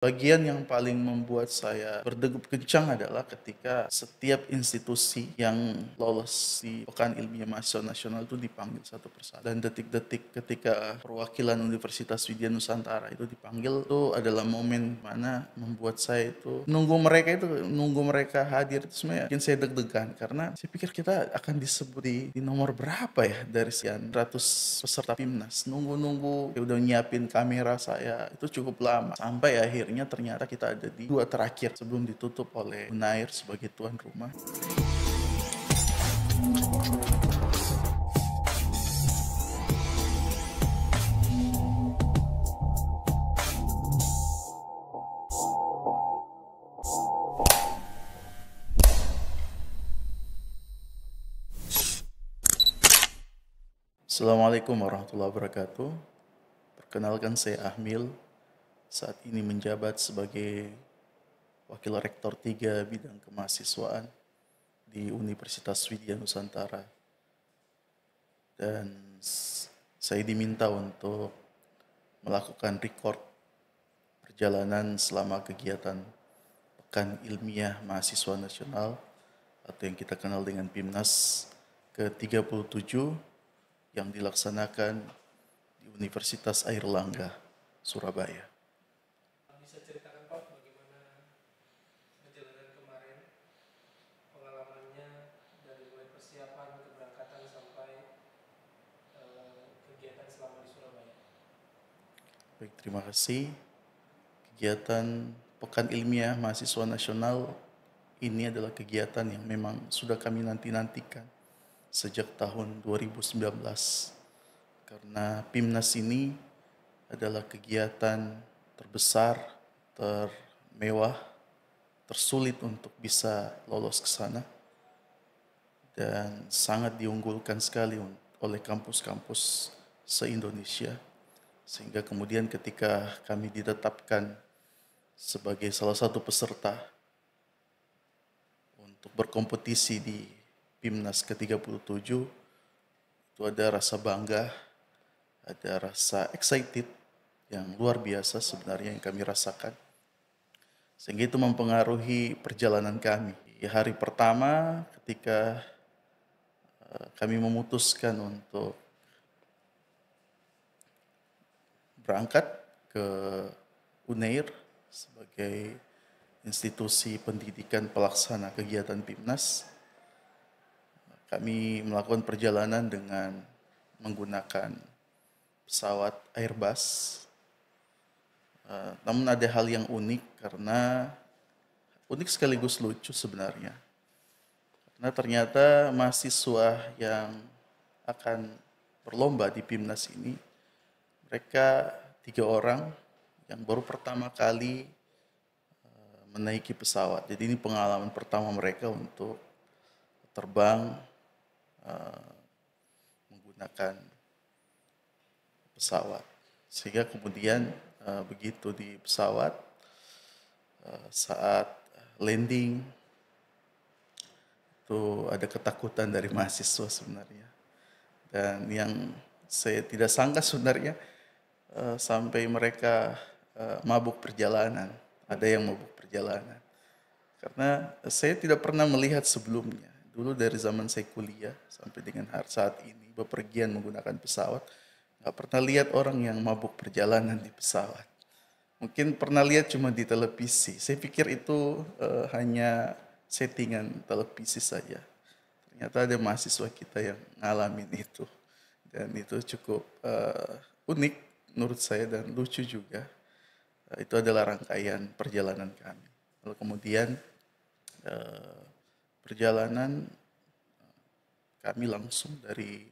Bagian yang paling membuat saya berdegup kencang adalah ketika setiap institusi yang lolos di Pekan Ilmiah Mahasiswa Nasional itu dipanggil satu persatu. Dan detik-detik ketika perwakilan Universitas Widya Nusantara itu dipanggil, itu adalah momen mana membuat saya itu nunggu mereka hadir itu sebenarnya bikin saya deg-degan, karena saya pikir kita akan disebut di nomor berapa ya dari sekian ratus peserta PIMNAS. Nunggu-nunggu, ya udah nyiapin kamera saya, itu cukup lama. Sampai akhirnya ternyata kita ada di dua terakhir sebelum ditutup oleh Unair sebagai tuan rumah. Assalamualaikum warahmatullahi wabarakatuh. Perkenalkan, saya Ahmil. Saat ini menjabat sebagai Wakil Rektor 3 Bidang Kemahasiswaan di Universitas Widya Nusantara. Dan saya diminta untuk melakukan record perjalanan selama kegiatan Pekan Ilmiah Mahasiswa Nasional atau yang kita kenal dengan PIMNAS ke-37 yang dilaksanakan di Universitas Airlangga, Surabaya. Bisa ceritakan Pak bagaimana perjalanan kemarin, pengalamannya dari mulai persiapan, keberangkatan sampai kegiatan selama di Surabaya. Baik, terima kasih. Kegiatan Pekan Ilmiah Mahasiswa Nasional ini adalah kegiatan yang memang sudah kami nanti-nantikan sejak tahun 2019. Karena PIMNAS ini adalah kegiatan terbesar, termewah, tersulit untuk bisa lolos ke sana, dan sangat diunggulkan sekali oleh kampus-kampus se-Indonesia. Sehingga kemudian ketika kami ditetapkan sebagai salah satu peserta untuk berkompetisi di PIMNAS ke-37, itu ada rasa bangga, ada rasa excited yang luar biasa sebenarnya yang kami rasakan. Sehingga itu mempengaruhi perjalanan kami. Di hari pertama ketika kami memutuskan untuk berangkat ke Unair sebagai institusi pendidikan pelaksana kegiatan PIMNAS, kami melakukan perjalanan dengan menggunakan pesawat Airbus. Namun ada hal yang unik, karena unik sekaligus lucu sebenarnya. Karena ternyata mahasiswa yang akan berlomba di PIMNAS ini, mereka 3 orang yang baru pertama kali menaiki pesawat. Jadi ini pengalaman pertama mereka untuk terbang menggunakan pesawat. Sehingga kemudian begitu di pesawat, saat landing itu ada ketakutan dari mahasiswa sebenarnya. Dan yang saya tidak sangka sebenarnya, sampai mereka mabuk perjalanan. Ada yang mabuk perjalanan. Karena saya tidak pernah melihat sebelumnya. Dulu dari zaman saya kuliah sampai dengan saat ini bepergian menggunakan pesawat, nggak pernah lihat orang yang mabuk perjalanan di pesawat. Mungkin pernah lihat cuma di televisi. Saya pikir itu hanya settingan televisi saja. Ternyata ada mahasiswa kita yang ngalamin itu. Dan itu cukup unik menurut saya dan lucu juga. Itu adalah rangkaian perjalanan kami. Lalu kemudian perjalanan kami langsung dari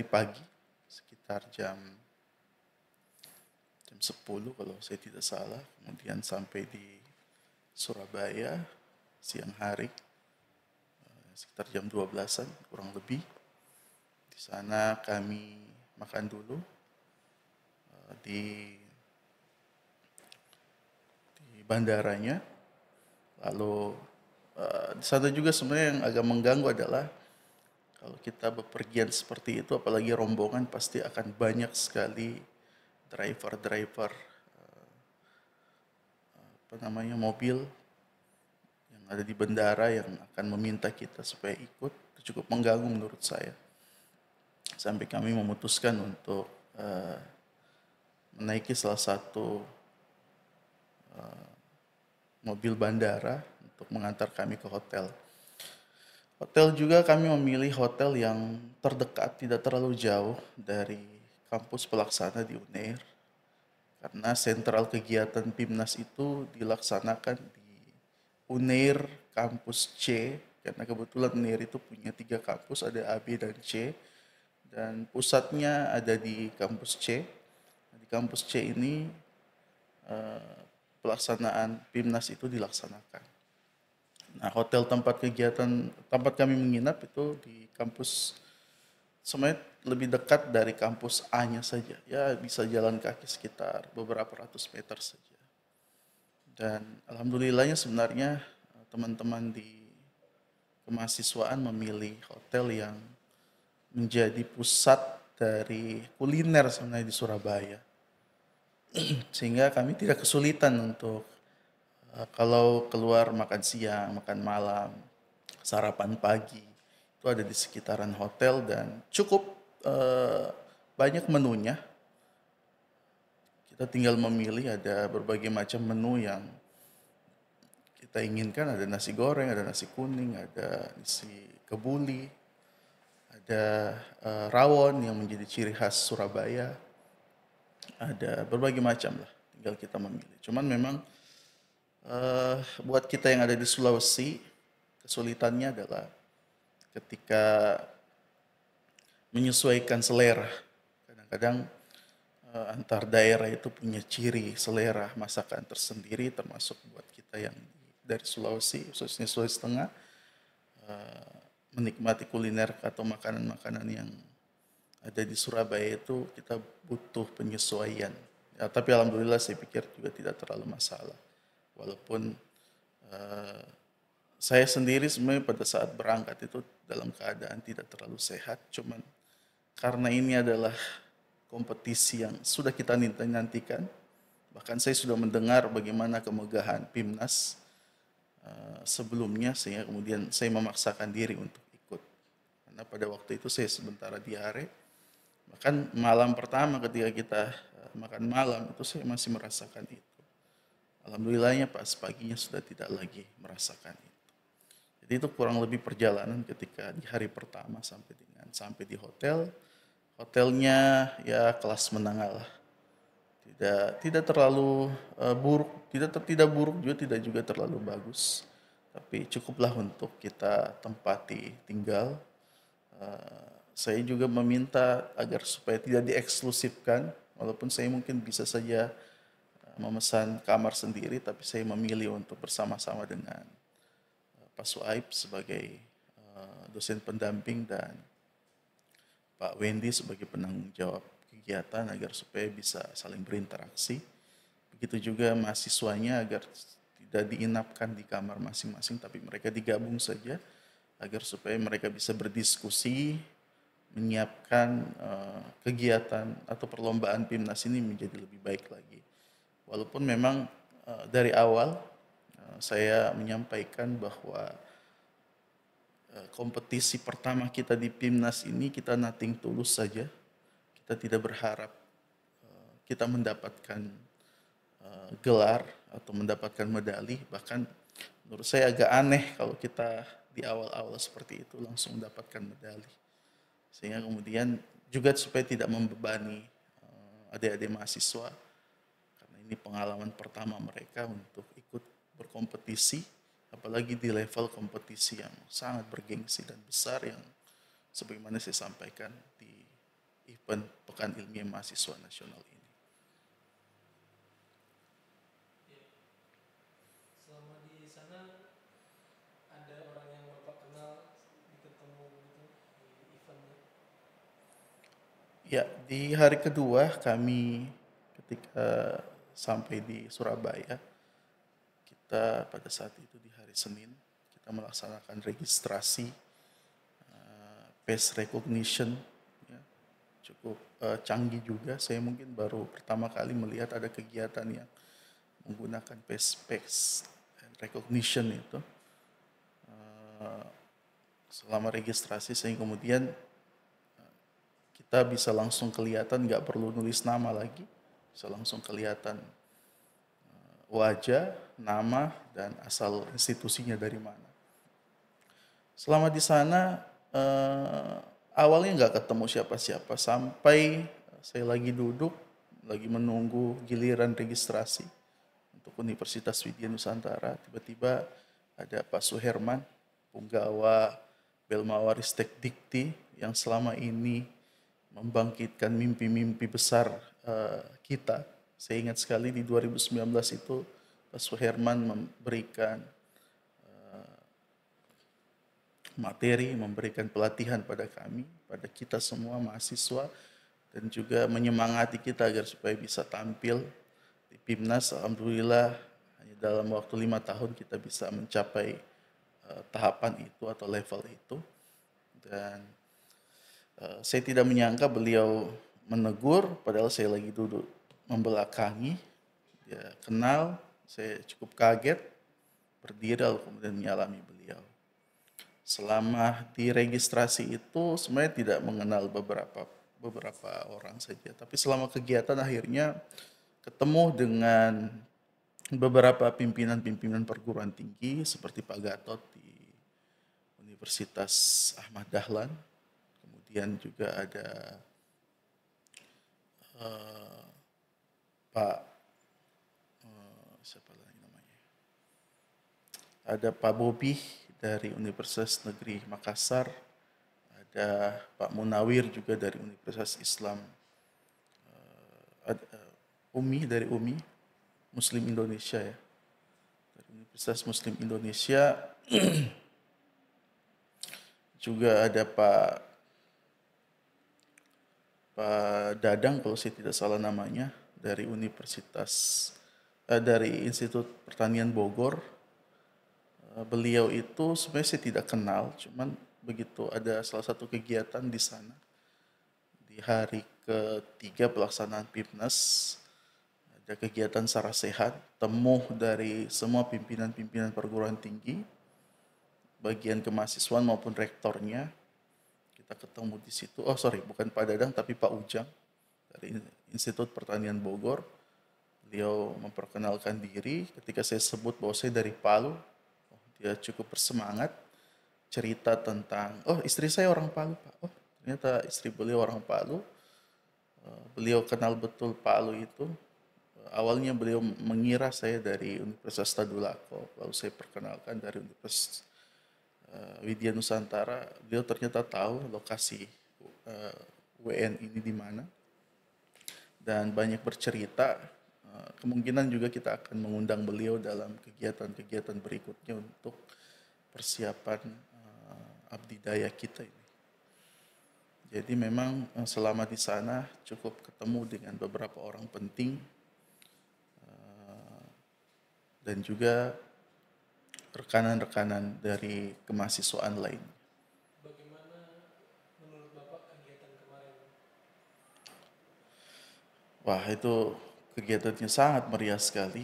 pagi sekitar jam 10 kalau saya tidak salah, kemudian sampai di Surabaya siang hari sekitar jam 12-an kurang lebih. Di sana kami makan dulu di bandaranya. Lalu di sana juga sebenarnya yang agak mengganggu adalah kalau kita bepergian seperti itu, apalagi rombongan, pasti akan banyak sekali driver mobil yang ada di bandara yang akan meminta kita supaya ikut. Itu cukup mengganggu menurut saya. Sampai kami memutuskan untuk menaiki salah satu mobil bandara untuk mengantar kami ke hotel. Hotel juga kami memilih hotel yang terdekat, tidak terlalu jauh dari kampus pelaksana di UNER. Karena sentral kegiatan PIMNAS itu dilaksanakan di UNER kampus C, karena kebetulan UNER itu punya 3 kampus, ada A, B, dan C. Dan pusatnya ada di kampus C. Di kampus C ini pelaksanaan PIMNAS itu dilaksanakan. Nah, hotel tempat kami menginap itu di kampus sebenarnya lebih dekat dari kampus A-nya saja. Ya, bisa jalan kaki sekitar beberapa ratus meter saja. Dan alhamdulillahnya sebenarnya teman-teman di kemahasiswaan memilih hotel yang menjadi pusat dari kuliner sebenarnya di Surabaya. Sehingga kami tidak kesulitan untuk kalau keluar makan siang, makan malam, sarapan pagi, itu ada di sekitaran hotel dan cukup banyak menunya. Kita tinggal memilih, ada berbagai macam menu yang kita inginkan, ada nasi goreng, ada nasi kuning, ada nasi kebuli, ada rawon yang menjadi ciri khas Surabaya, ada berbagai macam lah, tinggal kita memilih. Cuman memang buat kita yang ada di Sulawesi, kesulitannya adalah ketika menyesuaikan selera. Kadang-kadang antar daerah itu punya ciri selera masakan tersendiri, termasuk buat kita yang dari Sulawesi, khususnya Sulawesi Tengah, menikmati kuliner atau makanan-makanan yang ada di Surabaya itu kita butuh penyesuaian. Ya, tapi alhamdulillah saya pikir juga tidak terlalu masalah. Walaupun saya sendiri sebenarnya pada saat berangkat itu dalam keadaan tidak terlalu sehat, cuman karena ini adalah kompetisi yang sudah kita nantikan, bahkan saya sudah mendengar bagaimana kemegahan PIMNAS sebelumnya, sehingga kemudian saya memaksakan diri untuk ikut. Karena pada waktu itu saya sementara diare, bahkan malam pertama ketika kita makan malam itu saya masih merasakan itu. Alhamdulillahnya pas paginya sudah tidak lagi merasakan itu. Jadi itu kurang lebih perjalanan ketika di hari pertama sampai di hotel. Hotelnya ya kelas menengah lah. Tidak terlalu buruk, tidak buruk juga terlalu bagus. Tapi cukuplah untuk kita tempati tinggal. Saya juga meminta agar supaya tidak dieksklusifkan, walaupun saya mungkin bisa saja memesan kamar sendiri, tapi saya memilih untuk bersama-sama dengan Pak Suaib sebagai dosen pendamping dan Pak Wendy sebagai penanggung jawab kegiatan agar supaya bisa saling berinteraksi. Begitu juga mahasiswanya agar tidak diinapkan di kamar masing-masing, tapi mereka digabung saja agar supaya mereka bisa berdiskusi, menyiapkan kegiatan atau perlombaan PIMNAS ini menjadi lebih baik lagi. Walaupun memang dari awal saya menyampaikan bahwa kompetisi pertama kita di PIMNAS ini kita nothing tulus saja. Kita tidak berharap kita mendapatkan gelar atau mendapatkan medali. Bahkan menurut saya agak aneh kalau kita di awal-awal seperti itu langsung mendapatkan medali. Sehingga kemudian juga supaya tidak membebani adik-adik mahasiswa, karena ini pengalaman pertama mereka untuk ikut berkompetisi, apalagi di level kompetisi yang sangat bergengsi dan besar yang sebagaimana saya sampaikan di event Pekan Ilmiah Mahasiswa Nasional ini. Selama di sana ada orang yang Bapak kenal ketemu gitu di eventnya? Ya, di hari kedua kami ketika sampai di Surabaya, kita pada saat itu di hari Senin, kita melaksanakan registrasi face recognition, ya, cukup canggih juga. Saya mungkin baru pertama kali melihat ada kegiatan yang menggunakan face recognition itu selama registrasi, sehingga kemudian kita bisa langsung kelihatan, nggak perlu nulis nama lagi, bisa langsung kelihatan wajah, nama, dan asal institusinya dari mana. Selama di sana awalnya nggak ketemu siapa-siapa sampai saya lagi duduk, lagi menunggu giliran registrasi untuk Universitas Widya Nusantara. Tiba-tiba ada Pak Suherman, punggawa Belmawaristek Dikti yang selama ini membangkitkan mimpi-mimpi besar kita. Saya ingat sekali di 2019 itu Pak Suherman memberikan materi, memberikan pelatihan pada kami, pada kita semua mahasiswa, dan juga menyemangati kita agar supaya bisa tampil di PIMNAS. Alhamdulillah hanya dalam waktu 5 tahun kita bisa mencapai tahapan itu atau level itu. Dan saya tidak menyangka beliau menegur, padahal saya lagi duduk membelakangi. Dia kenal, saya cukup kaget, berdiri lalu kemudian menyalami beliau. Selama di registrasi itu sebenarnya tidak mengenal beberapa orang saja, tapi selama kegiatan akhirnya ketemu dengan beberapa pimpinan-pimpinan perguruan tinggi seperti Pak Gatot di Universitas Ahmad Dahlan, kemudian juga ada Pak siapa lagi namanya? Ada Pak Bobi dari Universitas Negeri Makassar, ada Pak Munawir juga dari Universitas Islam, Umi dari Umi Muslim Indonesia ya, dari Universitas Muslim Indonesia. Juga ada Pak Dadang kalau saya tidak salah namanya dari dari Institut Pertanian Bogor. Beliau itu sebenarnya saya tidak kenal, cuman begitu ada salah satu kegiatan di sana di hari ketiga pelaksanaan PIMNAS, ada kegiatan Sarah Sehat, temu dari semua pimpinan-pimpinan perguruan tinggi, bagian kemahasiswaan maupun rektornya. Kita ketemu di situ. Oh sorry, bukan Pak Dadang tapi Pak Ujang dari Institut Pertanian Bogor. Beliau memperkenalkan diri. Ketika saya sebut bahwa saya dari Palu, dia cukup bersemangat cerita tentang, oh istri saya orang Palu Pak. Oh ternyata istri beliau orang Palu. Beliau kenal betul Palu itu. Awalnya beliau mengira saya dari Universitas Tadulako, lalu saya perkenalkan dari Universitas Widya Nusantara. Beliau ternyata tahu lokasi WN ini di mana dan banyak bercerita. Kemungkinan juga kita akan mengundang beliau dalam kegiatan-kegiatan berikutnya untuk persiapan abdi daya kita ini. Jadi memang selama di sana cukup ketemu dengan beberapa orang penting dan juga rekanan-rekanan dari kemahasiswaan lain. Bagaimana menurut Bapak kegiatan kemarin? Wah itu kegiatannya sangat meriah sekali.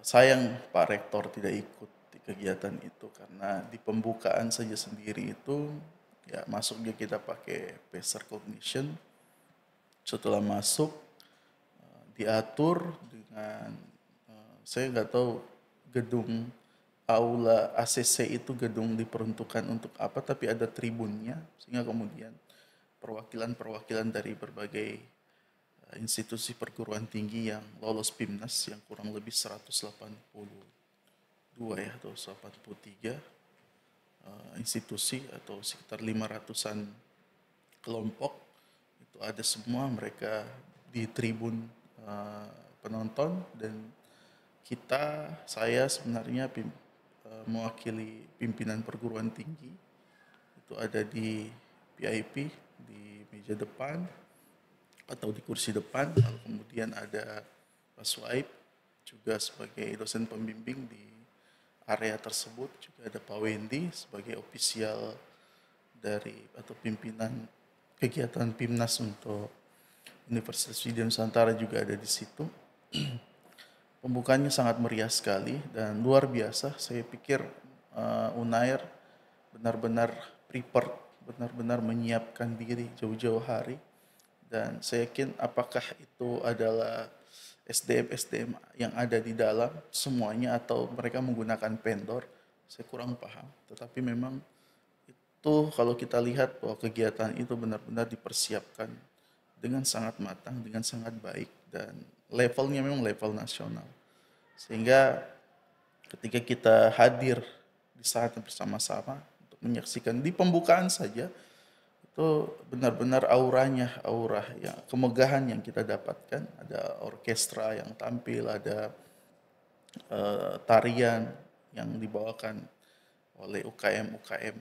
Sayang Pak Rektor tidak ikut di kegiatan itu karena di pembukaan saja sendiri itu ya masuknya kita pakai face recognition. Setelah masuk diatur dengan saya nggak tahu gedung aula ACC itu gedung diperuntukkan untuk apa, tapi ada tribunnya sehingga kemudian perwakilan-perwakilan dari berbagai institusi perguruan tinggi yang lolos PIMNAS yang kurang lebih 182 ya atau 183 institusi atau sekitar 500-an kelompok itu ada semua, mereka di tribun penonton, dan saya sebenarnya mewakili pimpinan perguruan tinggi itu ada di VIP di meja depan atau di kursi depan, lalu kemudian ada Pak Suaib juga sebagai dosen pembimbing di area tersebut, juga ada Pak Wendy sebagai ofisial dari atau pimpinan kegiatan PIMNAS untuk Universitas Widya Nusantara juga ada di situ. Pembukaannya sangat meriah sekali dan luar biasa. Saya pikir Unair benar-benar prepared, benar-benar menyiapkan diri jauh-jauh hari. Dan saya yakin apakah itu adalah SDM-SDM yang ada di dalam semuanya atau mereka menggunakan vendor, saya kurang paham. Tetapi memang itu kalau kita lihat bahwa kegiatan itu benar-benar dipersiapkan dengan sangat matang, dengan sangat baik, dan levelnya memang level nasional. Sehingga ketika kita hadir di saat bersama-sama untuk menyaksikan di pembukaan saja, itu benar-benar auranya, aura ya, kemegahan yang kita dapatkan. Ada orkestra yang tampil, ada tarian yang dibawakan oleh UKM-UKM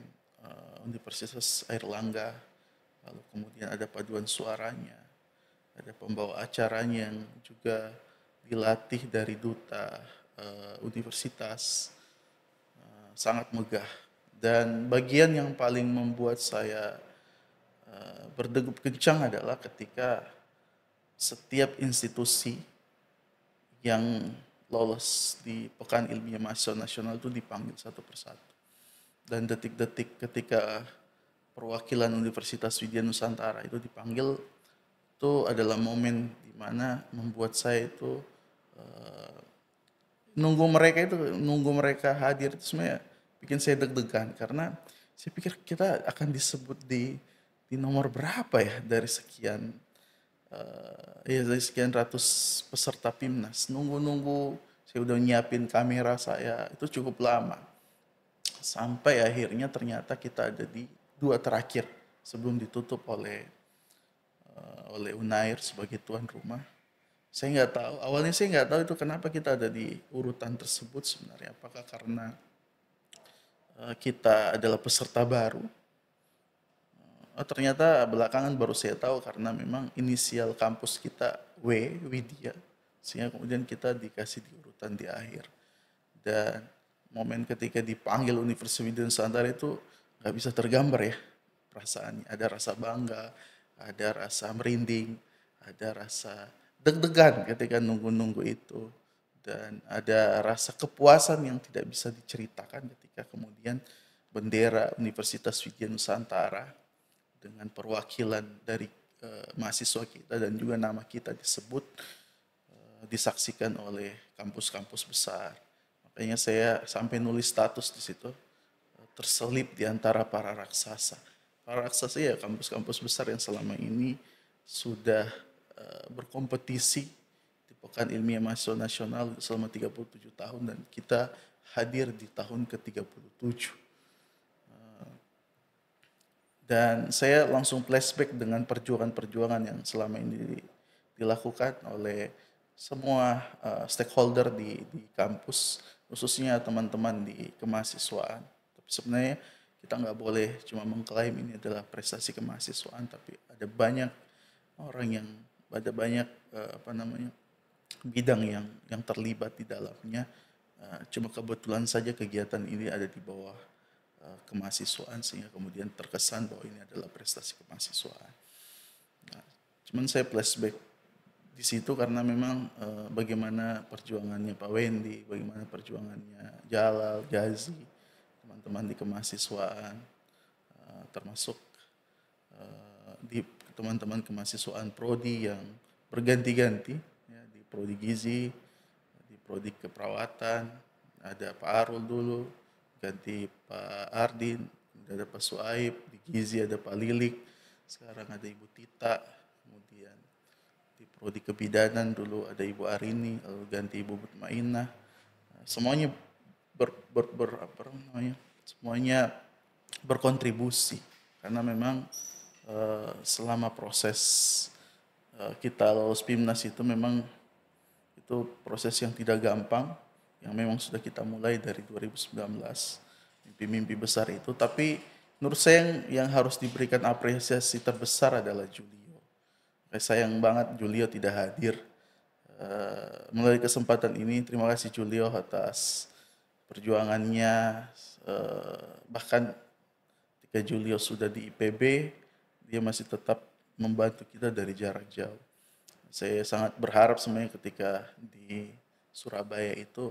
Universitas Airlangga, lalu kemudian ada paduan suaranya, ada pembawa acaranya yang juga dilatih dari duta universitas, sangat megah. Dan bagian yang paling membuat saya berdegup kencang adalah ketika setiap institusi yang lolos di Pekan Ilmiah Mahasiswa Nasional itu dipanggil satu persatu. Dan detik-detik ketika perwakilan Universitas Widya Nusantara itu dipanggil, itu adalah momen di mana membuat saya itu nunggu mereka hadir itu sebenarnya bikin saya deg-degan karena saya pikir kita akan disebut di nomor berapa ya dari sekian dari sekian ratus peserta PIMNAS. Nunggu-nunggu saya udah nyiapin kamera saya itu cukup lama. Sampai akhirnya ternyata kita ada di dua terakhir sebelum ditutup oleh Unair sebagai tuan rumah. Saya nggak tahu, awalnya saya nggak tahu itu kenapa kita ada di urutan tersebut sebenarnya. Apakah karena kita adalah peserta baru? Ternyata belakangan baru saya tahu karena memang inisial kampus kita Widya, sehingga kemudian kita dikasih di urutan di akhir. Dan momen ketika dipanggil Universitas Widya Nusantara itu nggak bisa tergambar ya perasaannya. Ada rasa bangga, ada rasa merinding, ada rasa deg-degan ketika nunggu-nunggu itu. Dan ada rasa kepuasan yang tidak bisa diceritakan ketika kemudian bendera Universitas Widya Nusantara dengan perwakilan dari mahasiswa kita dan juga nama kita disebut, disaksikan oleh kampus-kampus besar. Makanya saya sampai nulis status di situ, terselip di antara para raksasa. Para raksasa ya kampus-kampus besar yang selama ini sudah berkompetisi di Pekan Ilmiah Mahasiswa Nasional selama 37 tahun dan kita hadir di tahun ke-37. Dan saya langsung flashback dengan perjuangan-perjuangan yang selama ini dilakukan oleh semua stakeholder di kampus, khususnya teman-teman di kemahasiswaan. Tapi sebenarnya kita nggak boleh cuma mengklaim ini adalah prestasi kemahasiswaan, tapi ada banyak orang yang ada banyak bidang yang terlibat di dalamnya. Cuma kebetulan saja kegiatan ini ada di bawah kemahasiswaan sehingga kemudian terkesan bahwa ini adalah prestasi kemahasiswaan. Nah, cuman saya flashback di situ karena memang bagaimana perjuangannya Pak Wendy, bagaimana perjuangannya Jalal, Gazi, teman-teman di kemahasiswaan, termasuk di teman-teman kemahasiswaan Prodi yang berganti-ganti, ya, di Prodi Gizi, di Prodi Keperawatan, ada Pak Arul dulu, ganti Pak Ardin, ada Pak Suaib, di Gizi ada Pak Lilik, sekarang ada Ibu Tita, kemudian di Prodi Kebidanan dulu ada Ibu Arini, lalu ganti Ibu Mutmainah. Semuanya semuanya berkontribusi karena memang selama proses kita lolos PIMNAS itu memang itu proses yang tidak gampang, yang memang sudah kita mulai dari 2019, mimpi-mimpi besar itu. Tapi menurut saya yang harus diberikan apresiasi terbesar adalah Julio. Sayang banget Julio tidak hadir. Melalui kesempatan ini, terima kasih Julio atas perjuangannya. Bahkan ketika Julio sudah di IPB, dia masih tetap membantu kita dari jarak jauh. Saya sangat berharap sebenarnya ketika di Surabaya itu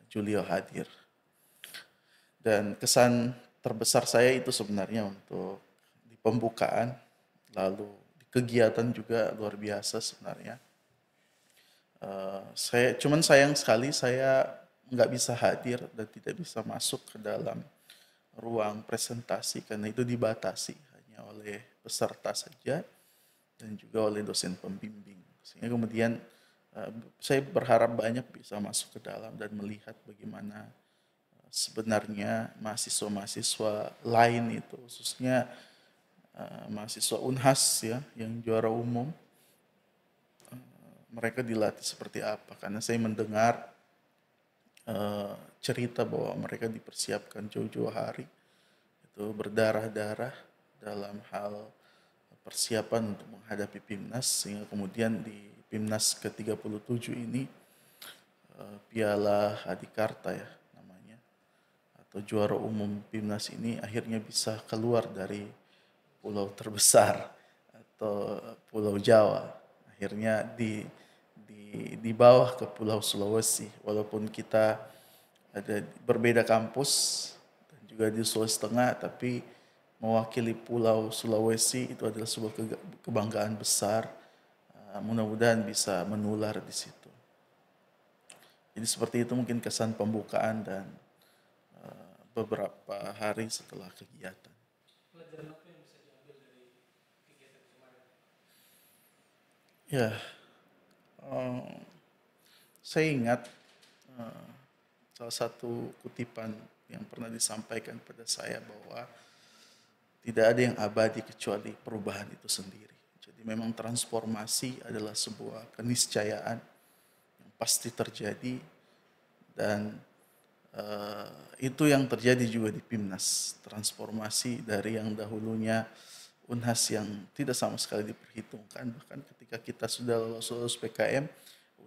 Julio hadir. Dan kesan terbesar saya itu sebenarnya untuk di pembukaan, lalu di kegiatan juga luar biasa sebenarnya. Saya cuman sayang sekali saya nggak bisa hadir dan tidak bisa masuk ke dalam ruang presentasi karena itu dibatasi hanya oleh peserta saja dan juga oleh dosen pembimbing. Sehingga kemudian saya berharap banyak bisa masuk ke dalam dan melihat bagaimana sebenarnya mahasiswa-mahasiswa lain itu, khususnya mahasiswa Unhas ya, yang juara umum, mereka dilatih seperti apa. Karena saya mendengar cerita bahwa mereka dipersiapkan jauh-jauh hari, itu berdarah-darah dalam hal persiapan untuk menghadapi PIMNAS, sehingga kemudian di PIMNAS ke-37 ini Piala Adikarta ya namanya, atau juara umum PIMNAS ini akhirnya bisa keluar dari pulau terbesar atau Pulau Jawa. Akhirnya di bawah ke Pulau Sulawesi, walaupun kita ada berbeda kampus dan juga di Sulawesi Tengah, tapi mewakili Pulau Sulawesi itu adalah sebuah kebanggaan besar. Mudah-mudahan bisa menular di situ. Jadi seperti itu mungkin kesan pembukaan dan beberapa hari setelah kegiatan. Pelajaran apa yang bisa diambil dari kegiatan kemarin? Ya, saya ingat salah satu kutipan yang pernah disampaikan pada saya bahwa tidak ada yang abadi kecuali perubahan itu sendiri. Jadi memang transformasi adalah sebuah keniscayaan yang pasti terjadi dan itu yang terjadi juga di PIMNAS. Transformasi dari yang dahulunya Unhas yang tidak sama sekali diperhitungkan, bahkan ketika kita sudah lolos PKM,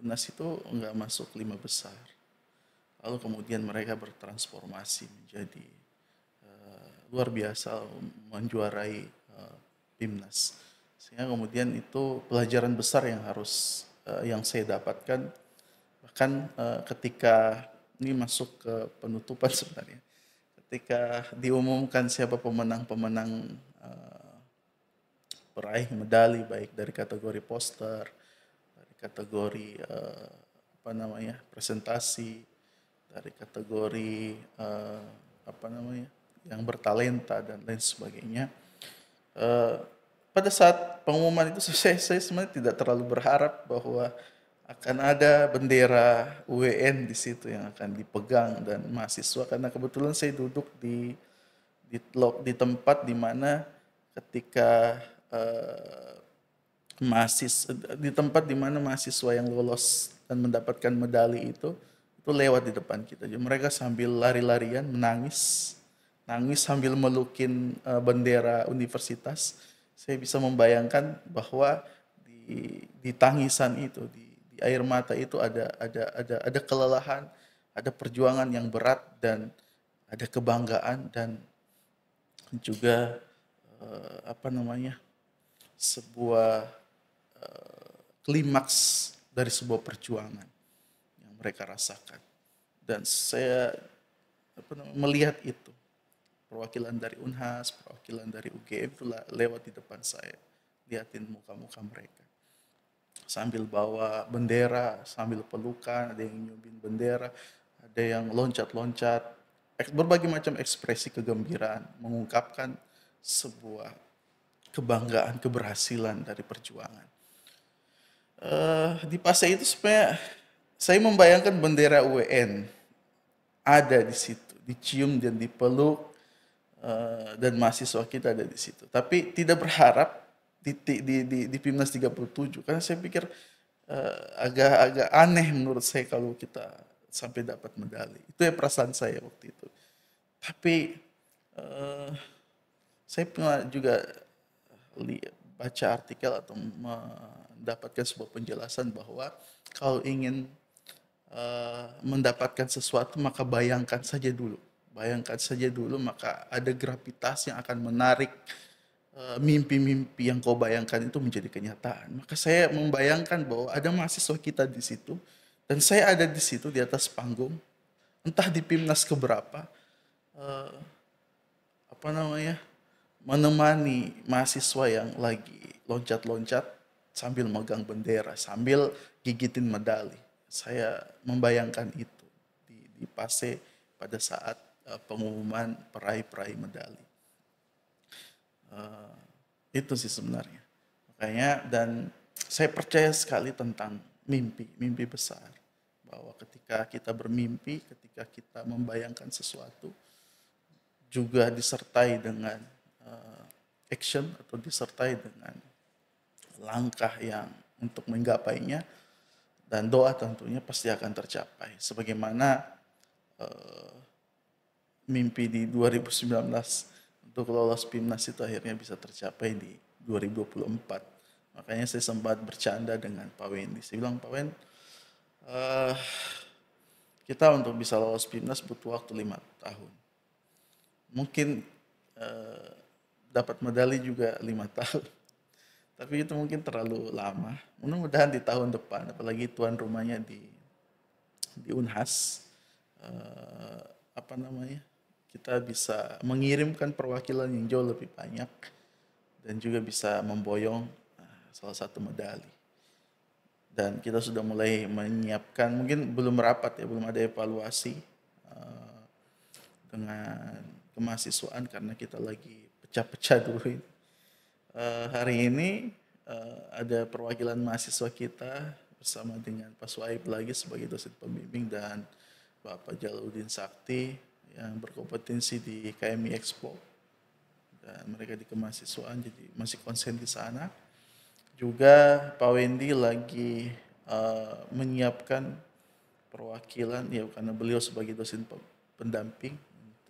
Unhas itu enggak masuk 5 besar. Lalu kemudian mereka bertransformasi menjadi luar biasa menjuarai PIMNAS. Sehingga kemudian itu pelajaran besar yang harus yang saya dapatkan bahkan ketika ini masuk ke penutupan sebenarnya. Ketika diumumkan siapa pemenang-pemenang peraih medali baik dari kategori poster, dari kategori apa namanya presentasi, dari kategori apa namanya yang bertalenta dan lain sebagainya. Pada saat pengumuman itu saya sebenarnya tidak terlalu berharap bahwa akan ada bendera UWN di situ yang akan dipegang dan mahasiswa, karena kebetulan saya duduk di tempat di mana ketika di tempat di mana mahasiswa yang lolos dan mendapatkan medali itu lewat di depan kita. Jadi mereka sambil lari-larian menangis, sambil melukin bendera universitas. Saya bisa membayangkan bahwa di tangisan itu, di air mata itu ada kelelahan, ada perjuangan yang berat dan ada kebanggaan dan juga apa namanya sebuah klimaks dari sebuah perjuangan yang mereka rasakan. Dan saya melihat itu, perwakilan dari Unhas, perwakilan dari UGM itu lewat di depan saya, liatin muka-muka mereka sambil bawa bendera, sambil pelukan, ada yang nyubin bendera, ada yang loncat-loncat, berbagai macam ekspresi kegembiraan, mengungkapkan sebuah kebanggaan, keberhasilan dari perjuangan. Di fase itu sebenarnya saya membayangkan bendera UN ada di situ, dicium dan dipeluk, dan mahasiswa kita ada di situ. Tapi tidak berharap di PIMNAS 37 karena saya pikir agak aneh menurut saya kalau kita sampai dapat medali. Itu ya perasaan saya waktu itu. Tapi saya pernah juga baca artikel atau mendapatkan sebuah penjelasan bahwa kalau ingin mendapatkan sesuatu maka bayangkan saja dulu. Bayangkan saja dulu, maka ada gravitas yang akan menarik mimpi-mimpi yang kau bayangkan itu menjadi kenyataan. Maka saya membayangkan bahwa ada mahasiswa kita di situ Dan saya ada di situ di atas panggung, entah di PIMNAS keberapa, eh, apa namanya, menemani mahasiswa yang lagi loncat-loncat sambil megang bendera, sambil gigitin medali. Saya membayangkan itu di Pase pada saat pengumuman peraih-peraih medali. Itu sih sebenarnya. Makanya dan saya percaya sekali tentang mimpi, mimpi besar. Bahwa ketika kita bermimpi, ketika kita membayangkan sesuatu, juga disertai dengan action atau disertai dengan langkah yang untuk menggapainya, dan doa tentunya pasti akan tercapai. Sebagaimana mimpi di 2019 untuk lolos PIMNAS itu akhirnya bisa tercapai di 2024. Makanya saya sempat bercanda dengan Pak Wendy. Saya bilang, Pak Wen, eh, kita untuk bisa lolos PIMNAS butuh waktu 5 tahun. Mungkin eh, dapat medali juga 5 tahun. Tapi itu mungkin terlalu lama. Mudah-mudahan di tahun depan, apalagi tuan rumahnya di Unhas, apa namanya, kita bisa mengirimkan perwakilan yang jauh lebih banyak dan juga bisa memboyong salah satu medali. Dan kita sudah mulai menyiapkan, mungkin belum rapat ya, belum ada evaluasi dengan kemahasiswaan karena kita lagi pecah-pecah dulu ini. Hari ini ada perwakilan mahasiswa kita bersama dengan Pak Suhaib lagi sebagai dosen pembimbing dan Bapak Jalaluddin Sakti yang berkompetensi di KMI Expo dan mereka di kemahasiswaan jadi masih konsen di sana. Juga Pak Wendy lagi menyiapkan perwakilan ya karena beliau sebagai dosen pendamping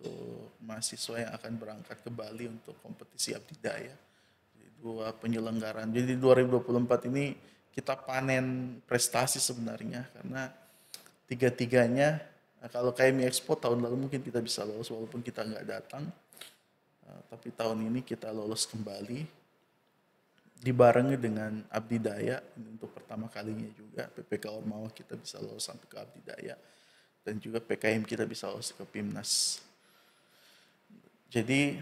untuk mahasiswa yang akan berangkat ke Bali untuk kompetisi Abdi Daya. Dua penyelenggaraan. Jadi 2024 ini kita panen prestasi sebenarnya karena tiga-tiganya kalau KMI Expo tahun lalu mungkin kita bisa lolos walaupun kita nggak datang. Tapi tahun ini kita lolos kembali dibarengi dengan Abdi Daya untuk pertama kalinya juga PPK Ormawa kita bisa lolos sampai ke Abdi Daya dan juga PKM kita bisa lolos ke PIMNAS. Jadi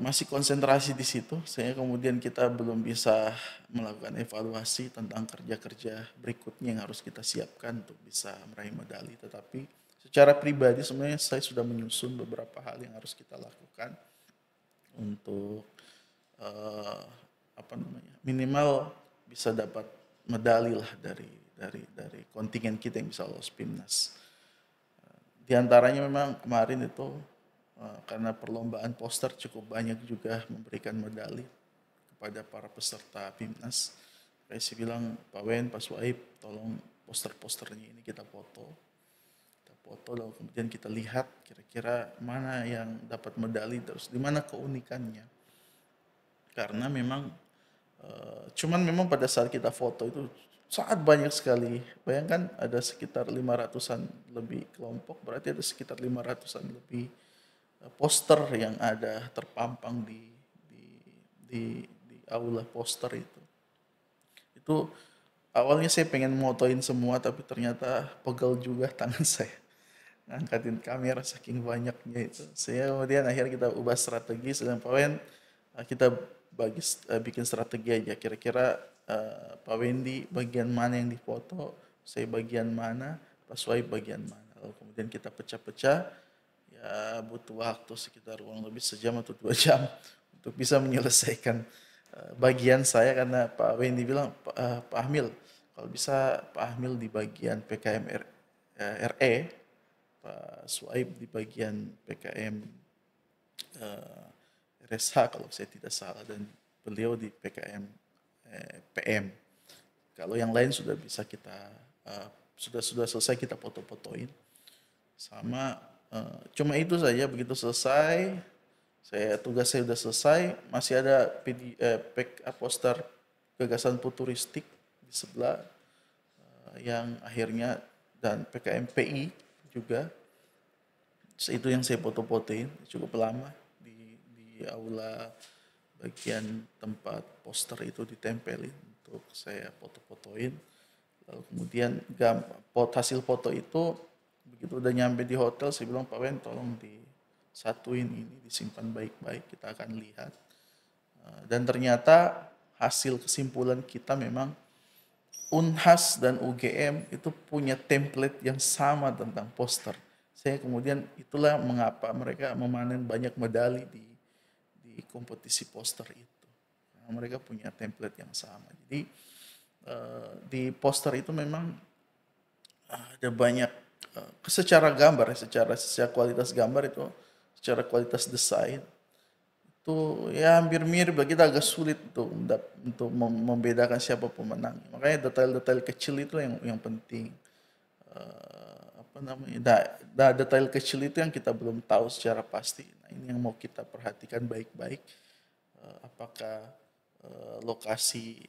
masih konsentrasi di situ, sehingga kemudian kita belum bisa melakukan evaluasi tentang kerja-kerja berikutnya yang harus kita siapkan untuk bisa meraih medali. Tetapi secara pribadi sebenarnya saya sudah menyusun beberapa hal yang harus kita lakukan untuk apa namanya, minimal bisa dapat medali lah dari kontingen kita yang bisa lolos PIMNAS. Di antaranya memang kemarin itu karena perlombaan poster cukup banyak juga memberikan medali kepada para peserta PIMNAS. Saya bilang, Pak Wen, Pak Suhaib, tolong poster-posternya ini kita foto. Kita foto lalu kemudian kita lihat kira-kira mana yang dapat medali terus di mana keunikannya. Karena memang cuman memang pada saat kita foto itu sangat banyak sekali. Bayangkan ada sekitar 500-an lebih kelompok, berarti ada sekitar 500-an lebih poster yang ada terpampang di aula poster itu. Itu awalnya saya pengen motoin semua tapi ternyata pegel juga tangan saya ngangkatin kamera saking banyaknya itu. Saya kemudian akhirnya kita ubah strategi sedang Pak Wen kita bikin strategi aja kira-kira Pak Wendy bagian mana yang difoto, saya bagian mana, Pak Suhaib bagian mana. Lalu kemudian kita pecah-pecah ya butuh waktu sekitar kurang lebih sejam atau 2 jam untuk bisa menyelesaikan bagian saya karena Pak Wendy bilang Pak Ahmil kalau bisa Pak Ahmil di bagian PKM RE, Pak Suhaib di bagian PKM RSH kalau saya tidak salah dan beliau di PKM PM. Kalau yang lain sudah bisa kita sudah selesai kita foto-fotoin sama cuma itu saja begitu selesai tugas saya sudah selesai masih ada poster gagasan futuristik di sebelah yang akhirnya dan PKMPI juga itu yang saya foto-fotoin cukup lama di aula bagian tempat poster itu ditempelin untuk saya foto-fotoin Lalu kemudian hasil foto itu begitu udah nyampe di hotel, saya bilang Pak Wen tolong disatuin ini, disimpan baik-baik, kita akan lihat. Dan ternyata hasil kesimpulan kita memang Unhas dan UGM itu punya template yang sama tentang poster. Saya kemudian itulah mengapa mereka memanen banyak medali di kompetisi poster itu. Karena mereka punya template yang sama. Jadi di poster itu memang ada banyak secara gambar, secara kualitas gambar itu, secara kualitas desain itu ya hampir mirip, kita agak sulit untuk membedakan siapa pemenang. Makanya detail-detail kecil itu yang penting. Apa namanya? Detail kecil itu yang kita belum tahu secara pasti. Nah, ini yang mau kita perhatikan baik-baik. Apakah lokasi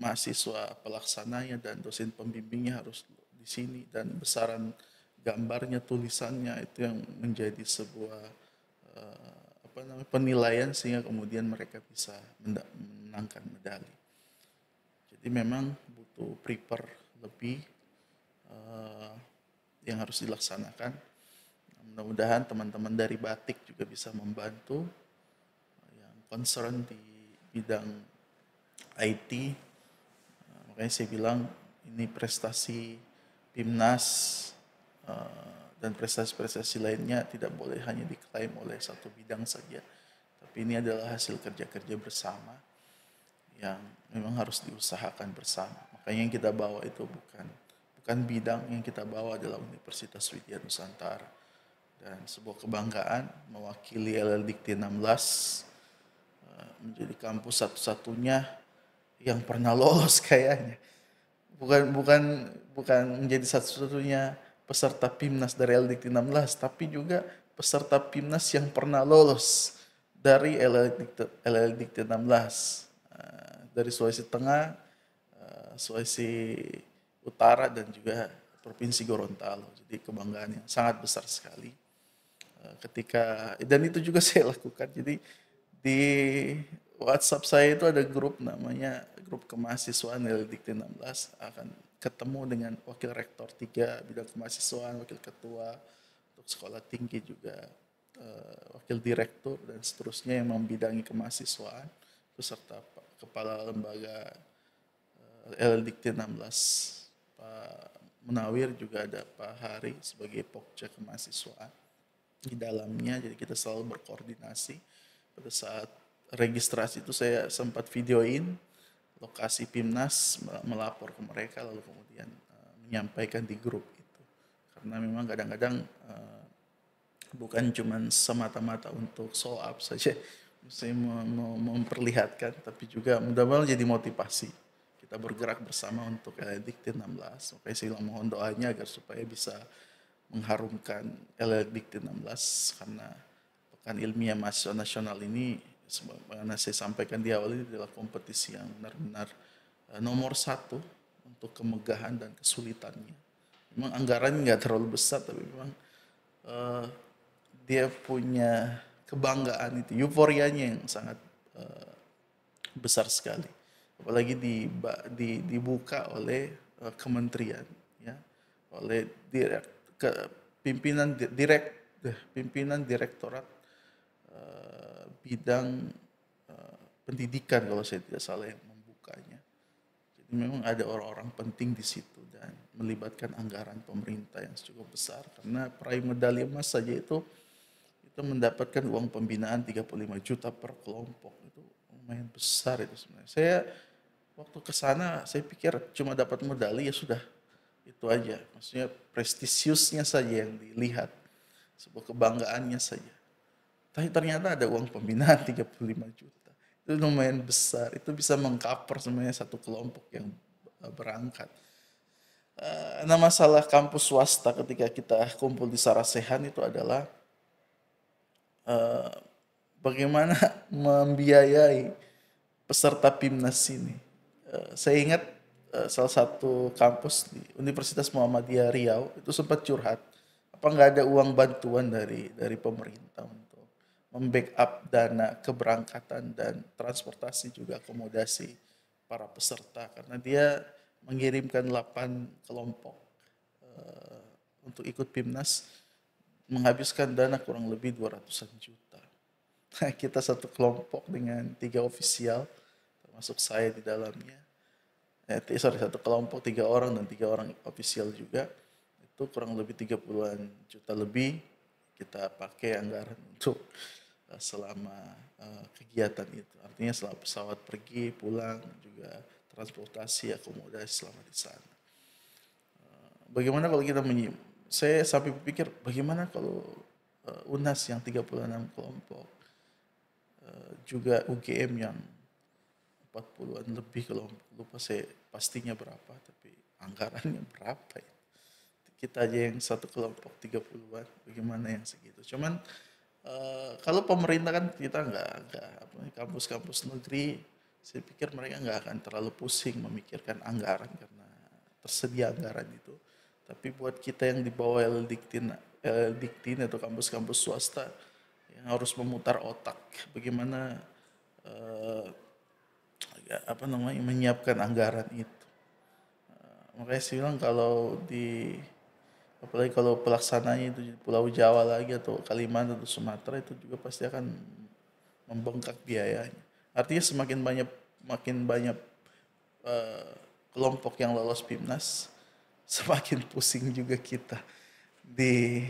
mahasiswa pelaksananya dan dosen pembimbingnya harus di sini, dan besaran gambarnya, tulisannya itu yang menjadi sebuah penilaian sehingga kemudian mereka bisa menangkan medali. Jadi memang butuh prepare lebih yang harus dilaksanakan. Mudah-mudahan teman-teman dari Batik juga bisa membantu yang concern di bidang IT. Makanya saya bilang ini prestasi Pimnas dan prestasi-prestasi lainnya tidak boleh hanya diklaim oleh satu bidang saja. Tapi ini adalah hasil kerja-kerja bersama yang memang harus diusahakan bersama. Makanya yang kita bawa itu bukan bidang, yang kita bawa adalah Universitas Widya Nusantara. Dan sebuah kebanggaan mewakili LLDikti 16 menjadi kampus satu-satunya yang pernah lolos kayaknya. Bukan menjadi satu-satunya peserta Pimnas dari LLDikti 16, tapi juga peserta Pimnas yang pernah lolos dari LLDikti 16. Dari Sulawesi Tengah, Sulawesi Utara, dan juga Provinsi Gorontalo. Jadi kebanggaan yang sangat besar sekali. Dan itu juga saya lakukan. Jadi di WhatsApp saya itu ada grup, namanya grup kemahasiswaan LLDikti 16, akan ketemu dengan wakil rektor 3 bidang kemahasiswaan, wakil ketua untuk sekolah tinggi juga, wakil direktur dan seterusnya yang membidangi kemahasiswaan, beserta kepala lembaga LLDikti 16 Pak Munawir, juga ada Pak Hari sebagai Pokja kemahasiswaan di dalamnya. Jadi kita selalu berkoordinasi. Pada saat registrasi itu saya sempat videoin lokasi Pimnas, melapor ke mereka, lalu kemudian menyampaikan di grup itu. Karena memang kadang-kadang bukan cuma semata-mata untuk show up saja, saya memperlihatkan, tapi juga mudah-mudahan jadi motivasi. Kita bergerak bersama untuk LLDikti 16. Makanya saya mohon doanya agar supaya bisa mengharumkan LLDikti 16, karena Pekan Ilmiah Mahasiswa Nasional ini, sebagaimana saya sampaikan di awal, ini adalah kompetisi yang benar-benar nomor 1 untuk kemegahan dan kesulitannya. Memang anggarannya nggak terlalu besar, tapi memang dia punya kebanggaan itu, euforianya yang sangat besar sekali. Apalagi dibuka oleh kementerian, ya, oleh pimpinan direktorat bidang pendidikan kalau saya tidak salah yang membukanya. Jadi memang ada orang-orang penting di situ dan melibatkan anggaran pemerintah yang cukup besar, karena peraih medali emas saja itu mendapatkan uang pembinaan 35 juta per kelompok. Itu lumayan besar itu sebenarnya. Saya waktu ke sana saya pikir cuma dapat medali ya sudah, itu aja. Maksudnya prestisiusnya saja yang dilihat, sebuah kebanggaannya saja. Tapi ternyata ada uang pembinaan 35 juta. Itu lumayan besar. Itu bisa mengcover sebenarnya satu kelompok yang berangkat. Nah, masalah kampus swasta ketika kita kumpul di Sarasehan itu adalah bagaimana membiayai peserta Pimnas ini. Saya ingat salah satu kampus di Universitas Muhammadiyah Riau itu sempat curhat, apa nggak ada uang bantuan dari pemerintah untuk membackup dana keberangkatan dan transportasi juga akomodasi para peserta, karena dia mengirimkan 8 kelompok untuk ikut PIMNAS, menghabiskan dana kurang lebih 200-an juta. Kita satu kelompok dengan 3 ofisial, termasuk saya di dalamnya. Satu kelompok 3 orang dan 3 orang ofisial juga. Itu kurang lebih 30-an juta lebih kita pakai anggaran untuk selama kegiatan itu. Artinya selama pesawat pergi, pulang, juga transportasi, akomodasi selama di sana. Bagaimana kalau kita saya sampai berpikir bagaimana kalau UNAS yang 36 kelompok, juga UGM yang 40-an lebih kelompok, lupa saya pastinya berapa, tapi anggarannya berapa ya. Kita aja yang satu kelompok 30-an, bagaimana yang segitu. Cuman kalau pemerintah kan kita nggak kampus-kampus negeri, saya pikir mereka nggak akan terlalu pusing memikirkan anggaran karena tersedia anggaran itu. Tapi buat kita yang di bawah Diktin atau kampus-kampus swasta yang harus memutar otak bagaimana menyiapkan anggaran itu. Makanya saya bilang apalagi kalau pelaksananya itu di Pulau Jawa lagi atau Kalimantan atau Sumatera, itu juga pasti akan membengkak biayanya. Artinya makin banyak kelompok yang lolos PIMNAS, semakin pusing juga kita di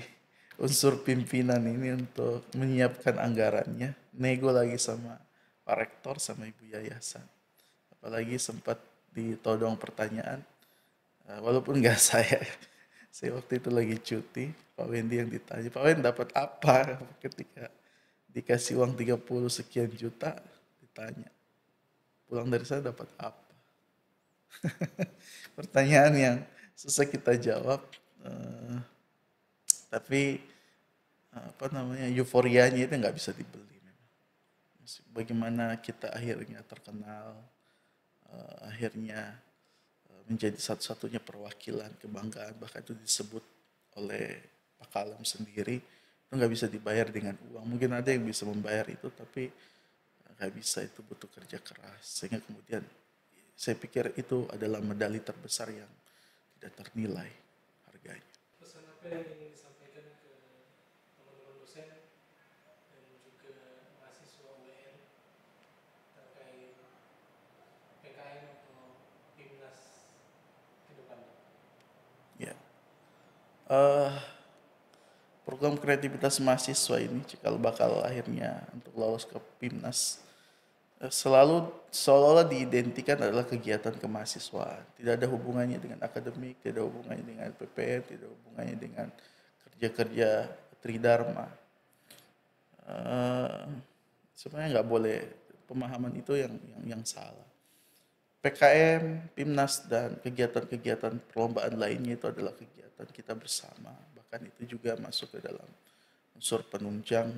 unsur pimpinan ini untuk menyiapkan anggarannya, nego lagi sama Pak Rektor sama Ibu Yayasan. Apalagi sempat ditodong pertanyaan, walaupun nggak saya waktu itu lagi cuti, Pak Wendy yang ditanya, Pak Wendy dapat apa ketika dikasih uang 30 sekian juta, ditanya, pulang dari sana dapat apa? Pertanyaan yang susah kita jawab, tapi euforianya itu nggak bisa dibeli. Bagaimana kita akhirnya terkenal, akhirnya menjadi satu-satunya perwakilan kebanggaan, bahkan itu disebut oleh Pak Kalam sendiri, itu nggak bisa dibayar dengan uang. Mungkin ada yang bisa membayar itu, tapi nggak bisa, itu butuh kerja keras. Sehingga kemudian saya pikir itu adalah medali terbesar yang tidak ternilai harganya. Pesan apa yang ingin disampaikan ke teman-teman dosen dan juga mahasiswa UIN terkait PKM atau PIMNAS ke depannya? Ya. Program kreativitas mahasiswa ini cikal bakal akhirnya untuk lolos ke PIMNAS selalu seolah-olah diidentikan adalah kegiatan kemahasiswaan. Tidak ada hubungannya dengan akademik, tidak ada hubungannya dengan PPN, tidak ada hubungannya dengan kerja-kerja tridharma. Sebenarnya nggak boleh, pemahaman itu yang salah. PKM, PIMNAS, dan kegiatan-kegiatan perlombaan lainnya itu adalah kegiatan kita bersama. Bahkan itu juga masuk ke dalam unsur penunjang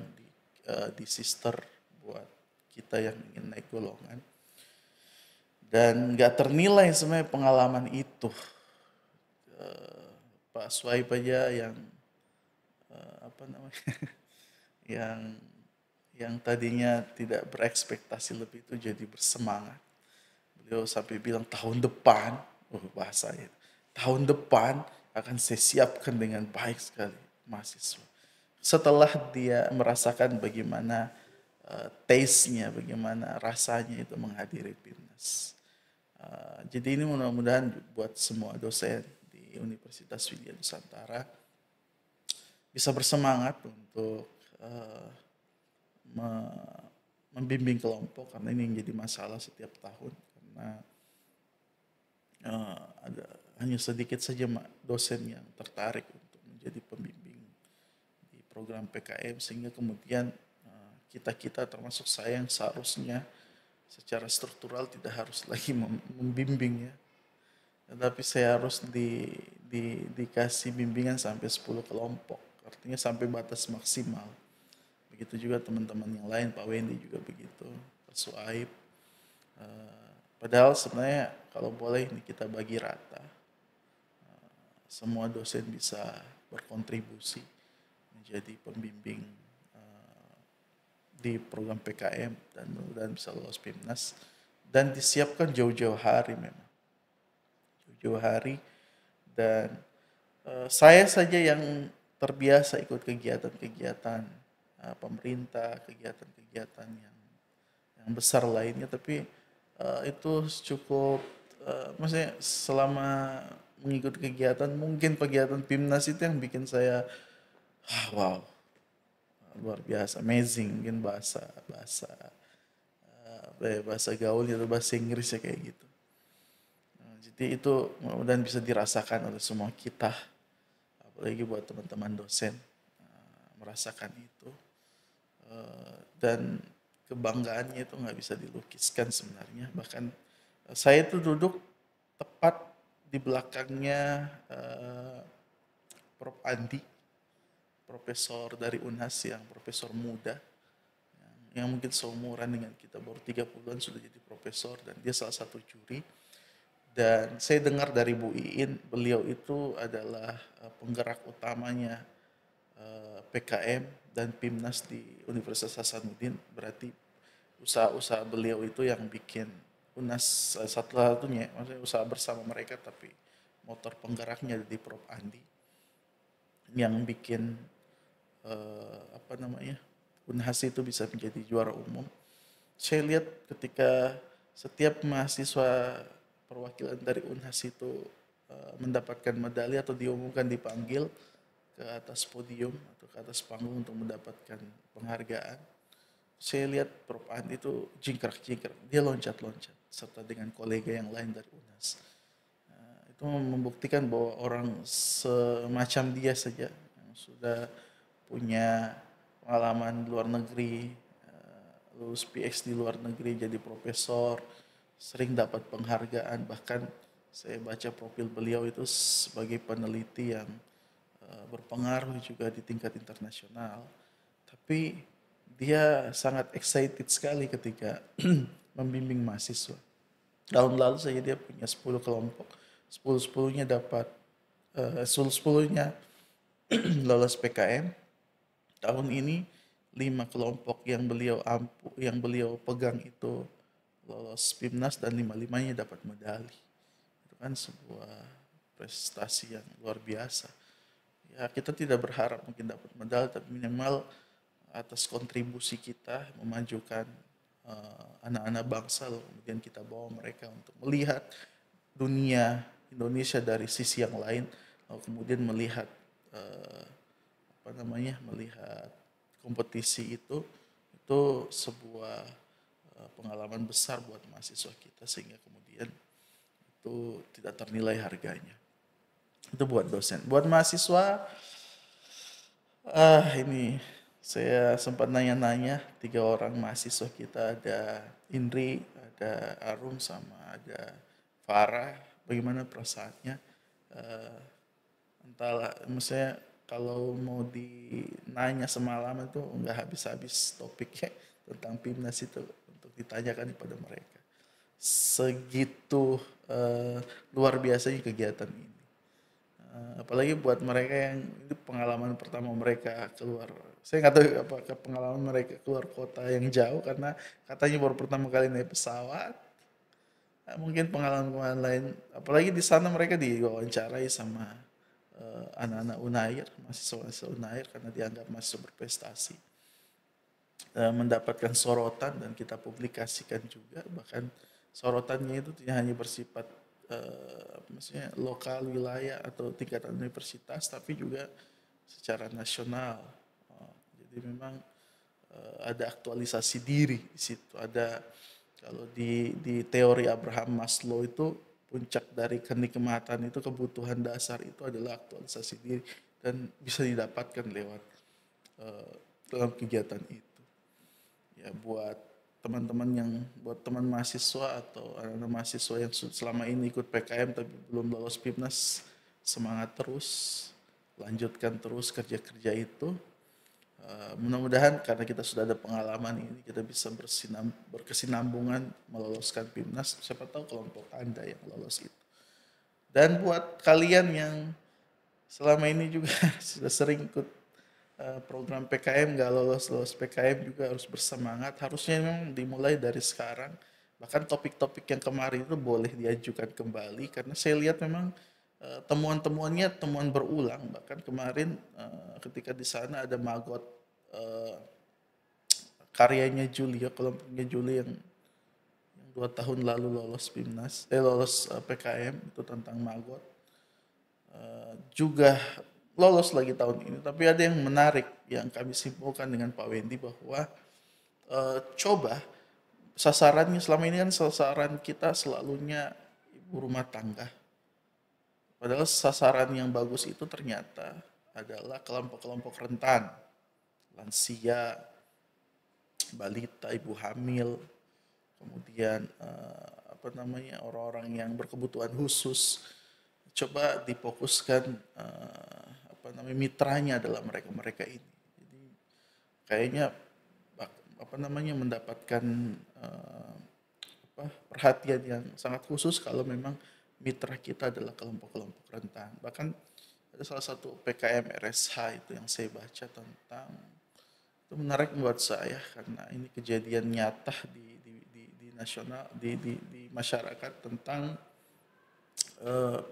di sister buat kita yang ingin naik golongan. Dan nggak ternilai sebenarnya pengalaman itu. Pak Swaib aja yang yang tadinya tidak berekspektasi lebih itu jadi bersemangat. Beliau sampai bilang tahun depan, bahasanya, tahun depan akan saya siapkan dengan baik sekali mahasiswa. Setelah dia merasakan bagaimana taste-nya, bagaimana rasanya itu menghadiri PIMNAS. Jadi ini mudah-mudahan buat semua dosen di Universitas Widya Nusantara bisa bersemangat untuk membimbing kelompok, karena ini yang jadi masalah setiap tahun, karena hanya sedikit saja dosen yang tertarik untuk menjadi pembimbing di program PKM, sehingga kemudian kita termasuk saya yang seharusnya secara struktural tidak harus lagi membimbing ya, tetapi saya harus dikasih bimbingan sampai 10 kelompok, artinya sampai batas maksimal. Begitu juga teman-teman yang lain, Pak Wendy juga begitu, Pak Suaib. Padahal sebenarnya kalau boleh ini kita bagi rata, semua dosen bisa berkontribusi menjadi pembimbing di program PKM dan mudah-mudahan bisa lolos PIMNAS dan disiapkan jauh-jauh hari memang. 7 hari, dan saya saja yang terbiasa ikut kegiatan-kegiatan pemerintah, kegiatan-kegiatan yang besar lainnya, tapi itu cukup, maksudnya selama mengikuti kegiatan, mungkin kegiatan PIMNAS itu yang bikin saya wow, luar biasa, amazing, mungkin bahasa bahasa bahasa gaulnya atau bahasa Inggrisnya kayak gitu. Jadi itu mudah-mudahan bisa dirasakan oleh semua kita, apalagi buat teman-teman dosen, merasakan itu. Dan kebanggaannya itu nggak bisa dilukiskan sebenarnya. Bahkan saya itu duduk tepat di belakangnya Prof. Andi, profesor dari Unhas yang profesor muda, yang mungkin seumuran dengan kita, baru 30-an sudah jadi profesor, dan dia salah satu juri. Dan saya dengar dari Bu Iin, beliau itu adalah penggerak utamanya PKM dan PIMNAS di Universitas Hasanuddin. Berarti usaha-usaha beliau itu yang bikin UNAS satu-satunya, maksudnya usaha bersama mereka, tapi motor penggeraknya di Prof. Andi, yang bikin apa namanya, Unhas itu bisa menjadi juara umum. Saya lihat ketika setiap mahasiswa perwakilan dari Unhas itu mendapatkan medali atau diumumkan, dipanggil ke atas podium atau ke atas panggung untuk mendapatkan penghargaan, saya lihat Prof. Andi itu jingkrak-jingkrak, dia loncat-loncat serta dengan kolega yang lain dari UNAS. Itu membuktikan bahwa orang semacam dia saja yang sudah punya pengalaman di luar negeri, lulus PX di luar negeri, jadi profesor, sering dapat penghargaan. Bahkan saya baca profil beliau itu sebagai peneliti yang berpengaruh juga di tingkat internasional. Tapi dia sangat excited sekali ketika membimbing mahasiswa. Tahun lalu saja dia punya 10 kelompok, 10-10-nya dapat, 10-10-nya lolos PKM. Tahun ini 5 kelompok yang beliau pegang itu lolos PIMNAS, dan 5-5-nya dapat medali. Itu kan sebuah prestasi yang luar biasa. Ya, kita tidak berharap mungkin dapat medali, tapi minimal atas kontribusi kita memajukan anak-anak bangsa, kemudian kita bawa mereka untuk melihat dunia Indonesia dari sisi yang lain, lalu kemudian melihat melihat kompetisi itu sebuah pengalaman besar buat mahasiswa kita, sehingga kemudian itu tidak ternilai harganya. Itu buat dosen. Buat mahasiswa, ini saya sempat nanya-nanya 3 orang mahasiswa kita, ada Indri, ada Arum, sama ada Farah, bagaimana perasaannya. Entahlah, maksudnya kalau mau dinanya semalaman itu nggak habis-habis topiknya tentang PIMNAS itu untuk ditanyakan kepada mereka. Segitu luar biasanya kegiatan ini. Apalagi buat mereka yang ini pengalaman pertama mereka keluar. Saya nggak tahu apakah pengalaman mereka keluar kota yang jauh, karena katanya baru pertama kali naik pesawat. Mungkin pengalaman lain, apalagi di sana mereka diwawancarai sama anak-anak Unair, mahasiswa Unair, karena dianggap mahasiswa berprestasi. Mendapatkan sorotan dan kita publikasikan juga, bahkan sorotannya itu tidak hanya bersifat maksudnya lokal, wilayah atau tingkatan universitas, tapi juga secara nasional. Jadi memang ada aktualisasi diri di situ. Ada, kalau di teori Abraham Maslow itu, puncak dari kenikmatan itu, kebutuhan dasar itu adalah aktualisasi diri, dan bisa didapatkan lewat dalam kegiatan itu. Ya, buat teman mahasiswa atau anak-anak mahasiswa yang selama ini ikut PKM tapi belum lolos PIMNAS, semangat terus, lanjutkan terus kerja-kerja itu. Mudah-mudahan karena kita sudah ada pengalaman ini, kita bisa berkesinambungan meloloskan PIMNAS. Siapa tahu kelompok Anda yang lolos itu. Dan buat kalian yang selama ini juga sudah sering ikut program PKM, nggak lolos PKM juga harus bersemangat. Harusnya memang dimulai dari sekarang, Bahkan topik-topik yang kemarin itu boleh diajukan kembali karena saya lihat memang temuan-temuannya temuan berulang. Bahkan kemarin ketika di sana ada Magot, eh, karyanya Juli ya, kelompoknya Juli yang 2 tahun lalu lolos PIMNAS, lolos PKM itu tentang Magot. Juga lolos lagi tahun ini. Tapi ada yang menarik yang kami simpulkan dengan Pak Wendy bahwa coba sasarannya selama ini kan sasaran kita selalunya ibu rumah tangga. Padahal sasaran yang bagus itu ternyata adalah kelompok-kelompok rentan, lansia, balita, ibu hamil, kemudian orang-orang yang berkebutuhan khusus. Coba difokuskan mitranya adalah mereka-mereka ini. Jadi kayaknya mendapatkan perhatian yang sangat khusus kalau memang mitra kita adalah kelompok-kelompok rentan. Bahkan ada salah satu PKM RSH itu yang saya baca tentang, itu menarik buat saya karena ini kejadian nyata di nasional, di masyarakat tentang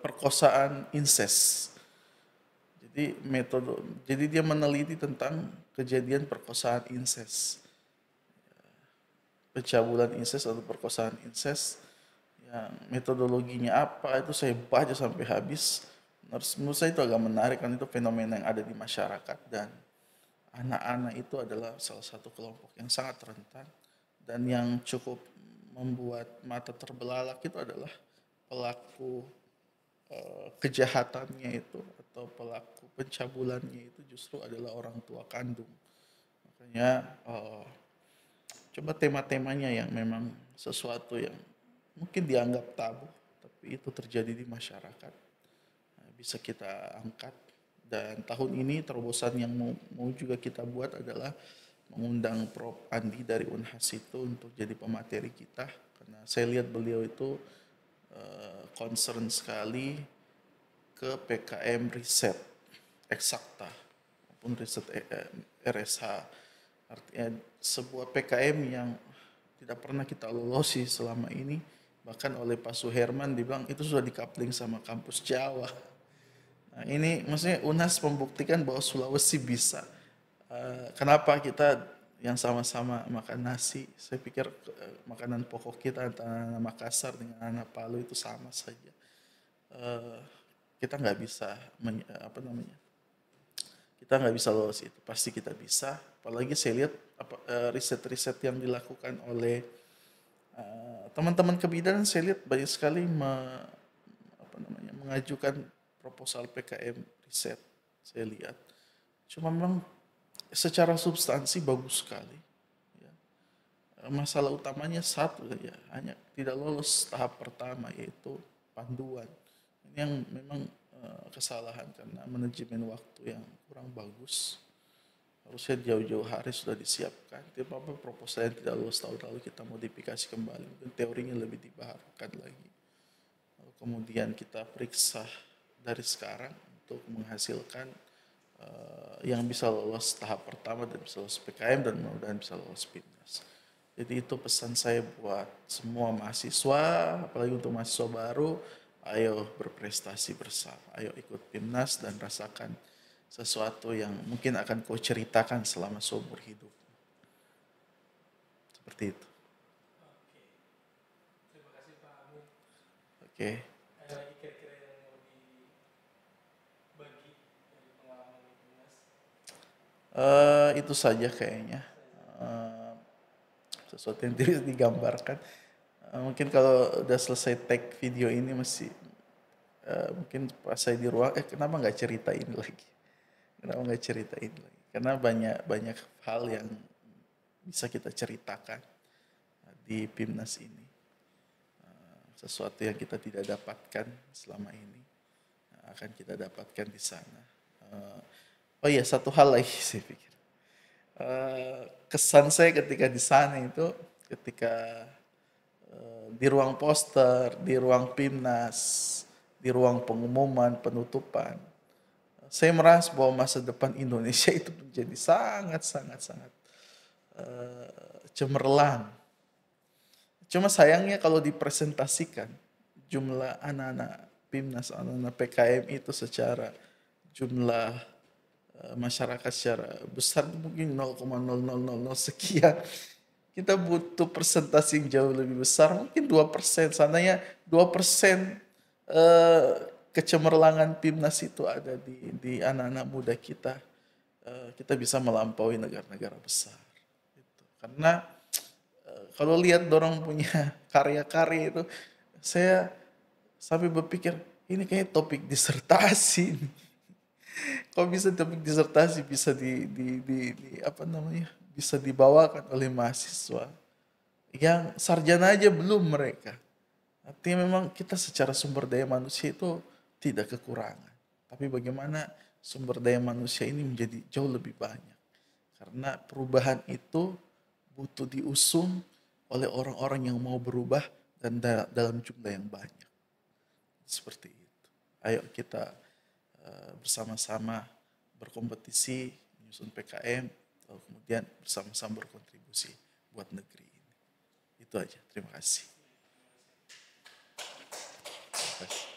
perkosaan incest. Jadi dia meneliti tentang kejadian perkosaan incest, pencabulan incest atau perkosaan incest, yang metodologinya apa itu saya baca sampai habis. Menurut saya itu agak menarik kan, itu fenomena yang ada di masyarakat dan anak-anak itu adalah salah satu kelompok yang sangat rentan, dan yang cukup membuat mata terbelalak itu adalah pelaku kejahatannya itu atau pelaku pencabulannya itu justru adalah orang tua kandung. Makanya coba tema-temanya yang memang sesuatu yang mungkin dianggap tabu, tapi itu terjadi di masyarakat, bisa kita angkat. Dan tahun ini terobosan yang mau juga kita buat adalah mengundang Prof. Andi dari Unhas itu untuk jadi pemateri kita, karena saya lihat beliau itu concern sekali ke PKM riset eksakta maupun riset RSH. Artinya sebuah PKM yang tidak pernah kita lolosi selama ini, bahkan oleh Pak Suherman dibilang itu sudah dikapling sama kampus Jawa. Nah, ini maksudnya UNAS membuktikan bahwa Sulawesi bisa. Kenapa kita yang sama-sama makan nasi, saya pikir makanan pokok kita antara anak Makassar dengan anak Palu itu sama saja. Kita nggak bisa kita nggak bisa lolos itu, pasti kita bisa. Apalagi saya lihat riset-riset yang dilakukan oleh teman-teman kebidanan, saya lihat banyak sekali mengajukan proposal PKM riset, saya lihat. Cuma memang secara substansi bagus sekali. Ya. Masalah utamanya satu saja, hanya tidak lolos tahap pertama, yaitu panduan. Ini yang memang kesalahan karena manajemen waktu yang kurang bagus. Harusnya jauh-jauh hari sudah disiapkan. Tidak apa proposal yang tidak lolos tahun lalu kita modifikasi kembali, mungkin teorinya lebih dibaharkan lagi. Lalu kemudian kita periksa dari sekarang untuk menghasilkan yang bisa lolos tahap pertama dan bisa lolos PKM dan mudah-mudahan bisa lolos PIMNAS. Jadi itu pesan saya buat semua mahasiswa, apalagi untuk mahasiswa baru, ayo berprestasi bersama, ayo ikut PIMNAS dan rasakan sesuatu yang mungkin akan kau ceritakan selama seumur hidup. Seperti itu. Oke. Terima kasih Pak Amin. Oke. Ada lagi kira-kira yang mau dibagi dari pengalaman di Dinas? Itu saja kayaknya. Sesuatu yang tidak digambarkan. Mungkin kalau udah selesai tag video ini masih mungkin pas saya di ruang, kenapa nggak ceritain lagi? Kenapa nggak ceritain lagi? Karena banyak hal yang bisa kita ceritakan di PIMNAS ini. Sesuatu yang kita tidak dapatkan selama ini akan kita dapatkan di sana. Oh iya, satu hal lagi saya pikir. Kesan saya ketika di sana itu, ketika di ruang poster, di ruang PIMNAS, di ruang pengumuman, penutupan, saya merasa bahwa masa depan Indonesia itu menjadi sangat cemerlang. Cuma sayangnya kalau dipresentasikan jumlah anak-anak PIMNAS, anak-anak PKM itu secara jumlah masyarakat secara besar mungkin 0,0000 sekian. Kita butuh persentase yang jauh lebih besar, mungkin 2%. Seandainya 2% kecemerlangan PIMNAS itu ada di anak-anak muda kita, kita bisa melampaui negara-negara besar. Gitu. Karena kalau lihat dorong punya karya-karya itu, saya sampai berpikir, ini kayak topik disertasi nih. Kok bisa topik disertasi bisa apa namanya, bisa dibawakan oleh mahasiswa yang sarjana aja belum mereka. Artinya memang kita secara sumber daya manusia itu tidak kekurangan. Tapi bagaimana sumber daya manusia ini menjadi jauh lebih banyak. Karena perubahan itu butuh diusung oleh orang-orang yang mau berubah dan dalam jumlah yang banyak. Seperti itu. Ayo kita bersama-sama berkompetisi menyusun PKM, lalu kemudian bersama-sama berkontribusi buat negeri ini. Itu aja. Terima kasih. Terima kasih.